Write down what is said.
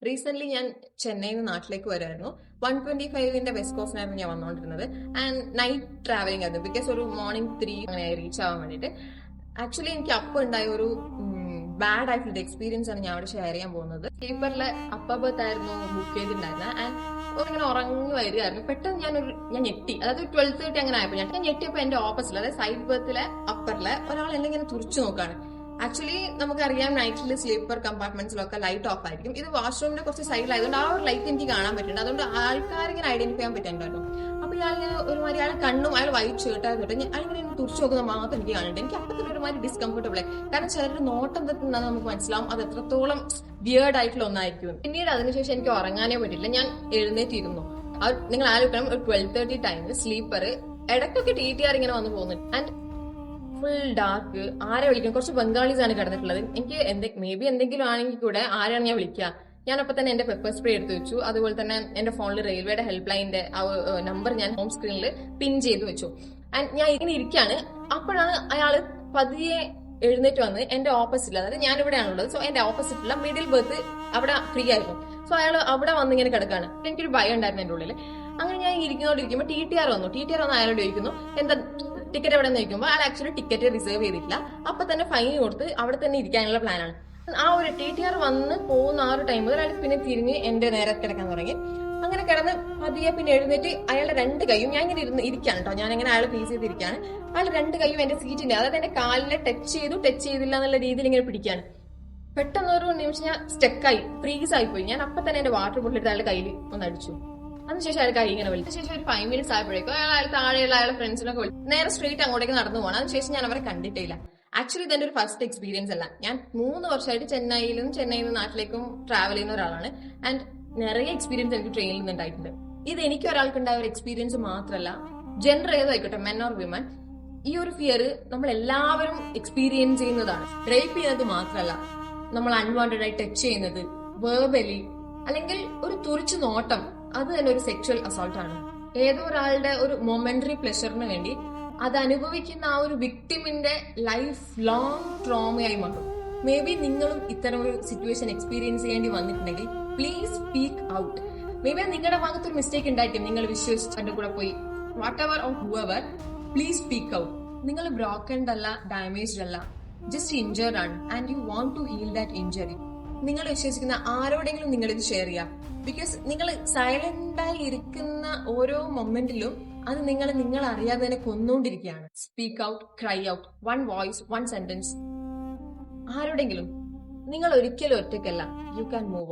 Recent ഞാൻ ചെന്നൈയിൽ നിന്ന് നാട്ടിലേക്ക് വരുമായിരുന്നു. 125 വെസ്റ്റ് കോസ്റ്റിനായിരുന്നു ഞാൻ വന്നുകൊണ്ടിരുന്നത്. ആൻഡ് നൈറ്റ് ട്രാവലിംഗ് ആയിരുന്നു, ബിക്കോസ് ഒരു മോർണിംഗ് 3 അങ്ങനെ റീച്ച് ആവാൻ വേണ്ടിയിട്ട്. ആക്ച്വലി എനിക്ക് അപ്പോൾ ഉണ്ടായ ഒരു ബാഡ് ആയിട്ടുള്ള എക്സ്പീരിയൻസ് ആണ് ഞാൻ അവിടെ ഷെയർ ചെയ്യാൻ പോകുന്നത്. സ്ലീപ്പറിലെ അപ്പർ ബർത്ത് ആയിരുന്നു ബുക്ക് ചെയ്തിട്ടുണ്ടായിരുന്നത്. ആൻഡ് ഇങ്ങനെ ഉറങ്ങി വരികയായിരുന്നു. പെട്ടെന്ന് ഞാൻ ഞെട്ടി. അതായത് 12:30 അങ്ങനെ ആയപ്പോൾ ഞാൻ ഞെട്ടിയപ്പോൾ എന്റെ ഓപ്പോസിറ്റ്, അതായത് സൈഡ് ബർത്തിലെ അപ്പറിലെ ഒരാൾ എന്നെ ഇങ്ങനെ തുറച്ചു നോക്കാണ്. ആക്ച്വലി നമുക്കറിയാം നൈറ്റിൽ സ്ലീപ്പർ കമ്പാർട്ട്മെന്റ്സിലൊക്കെ ലൈറ്റ് ഓഫ് ആയിരിക്കും. ഇത് വാഷ്റൂമിന്റെ കുറച്ച് സൈഡിലായതുകൊണ്ട് ആ ഒരു ലൈറ്റ് എനിക്ക് കാണാൻ പറ്റുന്നുണ്ട്. അതുകൊണ്ട് ആൾക്കാരിങ്ങനെ ഐഡന്റിഫൈ ചെയ്യാൻ പറ്റുന്നുണ്ടല്ലോ. അപ്പൊ ഇയാളിങ്ങനെ ഒരുമാതിരി അയാൾ കണ്ണും അയാൾ വൈറ്റ് ഷർട്ടായിരുന്നു. അയാളിങ്ങനെ തുറച്ചു നോക്കുന്ന മാത്രം എനിക്ക് കാണുന്നുണ്ട്. എനിക്ക് അപ്പത്തിന് ഒരുമാതിരി ഡിസ്കംഫർട്ടബിൾ ആയി. കാരണം ചിലരുടെ നോട്ടം തെറ്റുന്നത് നമുക്ക് മനസ്സിലാവും അത് എത്രത്തോളം വിയേർഡ് ആയിട്ടുള്ള ഒന്നായിരിക്കും. പിന്നീട് അതിനുശേഷം എനിക്ക് ഉറങ്ങാനേ പറ്റില്ല. ഞാൻ എഴുന്നേറ്റിരുന്നു. നിങ്ങൾ ആലോചിക്കണം, ഒരു 12:30 ടൈമിൽ സ്ലീപ്പർ ഇടയ്ക്കൊക്കെ TTR ഇങ്ങനെ വന്നു പോകുന്നുണ്ട്. And full dark. ആരെ വിളിക്കും? കുറച്ച് ബംഗാളീസ് ആണ് കിടന്നിട്ടുള്ളത്. എനിക്ക് മേ ബി എന്തെങ്കിലും ആണെങ്കിൽ കൂടെ ആരെയാണ് ഞാൻ വിളിക്കുക? ഞാനപ്പോൾ തന്നെ എന്റെ പെപ്പർ സ്പ്രേ എടുത്തു വെച്ചു. അതുപോലെ തന്നെ എന്റെ ഫോണിൽ റെയിൽവേയുടെ ഹെൽപ്പ് ലൈനിന്റെ ആ നമ്പർ ഞാൻ ഹോം സ്ക്രീനിൽ പിൻ ചെയ്ത് വെച്ചു. ആൻഡ് ഞാൻ ഇങ്ങനെ ഇരിക്കുകയാണ്. അപ്പോഴാണ് അയാൾ പതിയെ എഴുന്നേറ്റ് വന്ന് എന്റെ ഓപ്പോസിറ്റിൽ, അതായത് ഞാൻ ഇവിടെയാണുള്ളത്, സോ എന്റെ ഓപ്പോസിറ്റിലുള്ള മിഡിൽ ബർത്ത് അവിടെ ഫ്രീ ആയിരുന്നു. സോ അയാൾ അവിടെ വന്ന് ഇങ്ങനെ കിടക്കാണ്. എനിക്കൊരു ഭയം ഉണ്ടായിരുന്നു എന്റെ ഉള്ളിൽ. അങ്ങനെ ഞാൻ ഇരിക്കുന്നോണ്ടിരിക്കുമ്പോൾ TTR വന്നു അയാളോട് ചോദിക്കുന്നു, എന്താ ടിക്കറ്റ് എവിടെ നിന്ന് ചോദിക്കുമ്പോൾ അയാൾ ആക്ച്വലി ടിക്കറ്റ് റിസർവ് ചെയ്തിട്ടില്ല. അപ്പൊ തന്നെ ഫൈൻ കൊടുത്ത് അവിടെ തന്നെ ഇരിക്കാനുള്ള പ്ലാനാണ്. ആ ഒരു TTR വന്ന് പോകുന്ന ആ ഒരു ടൈം മുതൽ അയാൾ പിന്നെ തിരിഞ്ഞ് എന്റെ നേരെ കിടക്കാൻ തുടങ്ങി. അങ്ങനെ കിടന്ന് പതിയെ പിന്നെ എഴുന്നേറ്റ് അയാളുടെ 2 കൈയും, ഞാൻ ഇങ്ങനെ ഇരിക്കാണ് കേട്ടോ, ഞാൻ ഇങ്ങനെ അയാൾ ഫേസ് ചെയ്തിരിക്കുകയാണ്. അയാൾ 2 കൈയും എന്റെ സീറ്റിന്റെ, അതായത് എന്റെ കാലിനെ ടച്ച് ചെയ്തില്ല എന്നുള്ള രീതിയിൽ ഇങ്ങനെ പിടിക്കാണ്. പെട്ടെന്നൊരു നിമിഷം ഞാൻ സ്റ്റെക്കായി, ഫ്രീസ് ആയിപ്പോയി. ഞാൻ അപ്പൊ തന്നെ എന്റെ വാട്ടർ ബോട്ടിൽ എടുത്ത് അയാളുടെ കയ്യിൽ ഒന്ന് അടിച്ചു. അതിനുശേഷം അയാൾ കൈ ഇങ്ങനെ വിളിച്ചു. ശേഷം ഒരു 5 മിനിറ്റ്സ് ആയപ്പോഴേക്കും അയാൾ താഴെയുള്ള അയാളുടെ ഫ്രണ്ട്സിനൊക്കെ വിളിച്ചു നേരെ സ്ട്രീറ്റ് അങ്ങോട്ടേക്ക് നടന്നു പോകണം. അതിനുശേഷം ഞാൻ അവരെ കണ്ടിട്ടില്ല. ആക്ച്വലി ഇതെന്റെ ഒരു ഫസ്റ്റ് എക്സ്പീരിയൻസ് അല്ല. ഞാൻ 3 വർഷമായിട്ട് ചെന്നൈയിൽ നിന്ന് നാട്ടിലേക്കും ട്രാവൽ ചെയ്യുന്ന ഒരാളാണ്. ആൻഡ് നിറയെ എക്സ്പീരിയൻസ് എനിക്ക് ട്രെയിനിൽ നിന്ന് ഉണ്ടായിട്ടുണ്ട്. ഇത് എനിക്ക് ഒരാൾക്ക് ഉണ്ടായ ഒരു എക്സ്പീരിയൻസ് മാത്രമല്ല, ജെൻഡർ ഏതായിക്കോട്ടെ, മെൻ ഓർ വിമൻ, ഈ ഒരു ഫിയർ നമ്മൾ എല്ലാവരും എക്സ്പീരിയൻസ് ചെയ്യുന്നതാണ്. റേപ്പ് ചെയ്യുന്നത് മാത്രമല്ല, നമ്മൾ അൺവാണ്ടഡ് ആയി ടച്ച് ചെയ്യുന്നത്, വേർബലി അല്ലെങ്കിൽ ഒരു തുറിച്ചു നോട്ടം, അത് തന്നെ ഒരു സെക്ഷൽ അസോൾട്ട് ആണ്. ഏതോ ഒരാളുടെ ഒരു മൊമെന്ററി പ്ലഷറിന് വേണ്ടി അത് അനുഭവിക്കുന്ന ആ ഒരു വിക്ടിമിന്റെ ലൈഫ് ലോങ് ട്രോമയായി മാറും. മേ ബി നിങ്ങളും ഇത്തരം ഒരു സിറ്റുവേഷൻ എക്സ്പീരിയൻസ് ചെയ്യേണ്ടി വന്നിട്ടുണ്ടെങ്കിൽ please speak out. May be നിങ്ങളുടെ ഭാഗത്ത് ഒരു മിസ്റ്റേക്ക് ഉണ്ടായിട്ടും നിങ്ങൾ വിശ്വസിച്ച് എന്റെ കൂടെ പോയി, whatever or whoever, please speak out. നിങ്ങൾ ബ്രോക്കൺഡ് അല്ല, ഡാമേജ്ഡ് അല്ല, ജസ്റ്റ് ഇഞ്ചേർഡ് ആണ്. And you want to heal that injury. നിങ്ങൾ വിശ്വസിക്കുന്ന ആരോടെങ്കിലും നിങ്ങൾ ഇത് ഷെയർ ചെയ്യാം. ബിക്കോസ് നിങ്ങൾ സൈലന്റായി ഇരിക്കുന്ന ഓരോ മൊമെന്റിലും അത് നിങ്ങൾ അറിയാതെ തന്നെ കൊന്നുകൊണ്ടിരിക്കുകയാണ്. Speak out, cry out, 1 voice, 1 sentence. ആരോടെങ്കിലും. നിങ്ങൾ ഒരിക്കലും ഒറ്റയ്ക്കല്ല. You can move on.